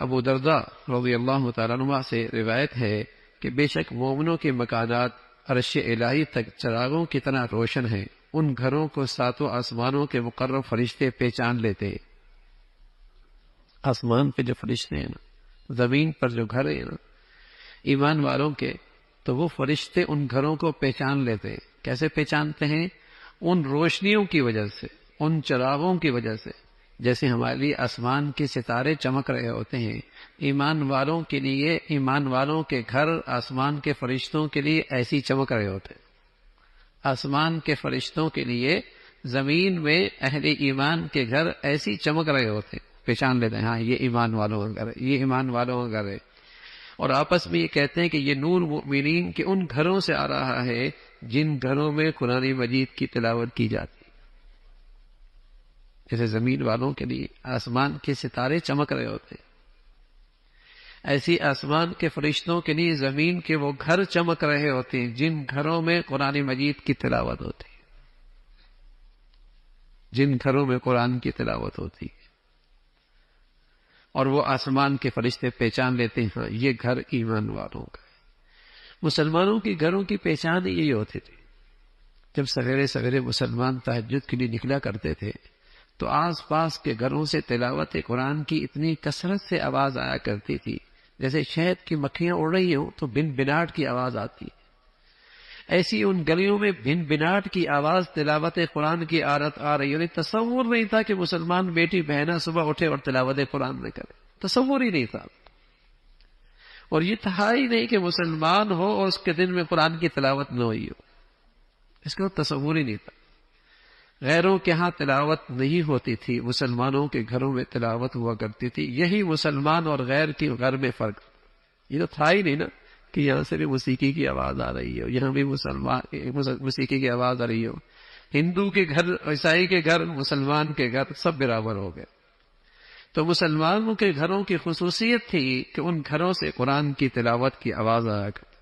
ابو درداء رضی اللہ تعالیٰ عنہ سے روایت ہے کہ بے شک مومنوں کے مکانات عرش الہی تک چراغوں کی طرح روشن ہیں، ان گھروں کو ساتوں آسمانوں کے مقرر فرشتے پہچان لیتے ہیں۔ آسمان پہ جو فرشتے ہیں نا، زمین پر جو گھر ہیں نا ایمان والوں کے، تو وہ فرشتے ان گھروں کو پہچان لیتے ہیں۔ کیسے پہچانتے ہیں؟ ان روشنیوں کی وجہ سے، ان چراغوں کی وجہ سے، جیسے ہمارے لیے آسمان کے ستارے چمک رہے ہوتے ہیں، ایمان والوں کے لیے، ایمان والوں کے گھر آسمان کے فرشتوں کے لیے ایسی چمک رہے ہوتے ہیں۔ آسمان کے فرشتوں کے لیے زمین میں اہل ایمان کے گھر ایسی چمک رہے ہوتے ہیں، پہچان لیتے ہیں ہاں یہ ایمان والوں کا گھر ہے، یہ ایمان والوں کا گھر ہے، اور آپس میں یہ کہتے ہیں کہ یہ نور مؤمنین کے ان گھروں سے آ رہا ہے جن گھروں میں قرآن مجید کی تلاوت کی جاتی ہے۔ جیسے زمین والوں کے لیے آسمان کے ستارے چمک رہے ہوتے ہیں، ایسی آسمان کے فرشتوں کے لیے زمین کے وہ گھر چمک رہے ہوتے ہیں جن گھروں میں قرآن مجید کی تلاوت ہوتی ہے، جن گھروں میں قرآن کی تلاوت ہوتی ہے، اور وہ آسمان کے فرشتے پہچان لیتے ہیں ہاں یہ گھر ایمان والوں کا ہے۔ مسلمانوں کے گھروں کی پہچان یہی ہوتی تھی۔ جب سویرے سویرے مسلمان تہجد کے لیے نکلا کرتے تھے تو آس پاس کے گھروں سے تلاوت قرآن کی اتنی کثرت سے آواز آیا کرتی تھی، جیسے شہد کی مکھیاں اڑ رہی ہوں تو بن بناٹ کی آواز آتی ہے۔ ایسی ان گلیوں میں بن بناٹ کی آواز تلاوت قرآن کی عادت آ رہی ہے۔ تصور نہیں تھا کہ مسلمان بیٹی بہنیں صبح اٹھے اور تلاوت قرآن نہ کرے، تصور ہی نہیں تھا، اور یہ تھا ہی نہیں کہ مسلمان ہو اور اس کے دن میں قرآن کی تلاوت نہ ہوئی ہو، اس کا تصور ہی نہیں تھا۔ غیروں کے ہاں تلاوت نہیں ہوتی تھی، مسلمانوں کے گھروں میں تلاوت ہوا کرتی تھی۔ یہی مسلمان اور غیر کے گھر میں فرق، یہ تو تھا ہی نہیں نا کہ یہاں سے بھی موسیقی کی آواز آ رہی ہو، یہاں بھی موسیقی کی آواز آ رہی ہو۔ ہندو کے گھر، عیسائی کے گھر، مسلمان کے گھر سب برابر ہو گئے۔ تو مسلمانوں کے گھروں کی خصوصیت تھی کہ ان گھروں سے قرآن کی تلاوت کی آواز آیا کرتی۔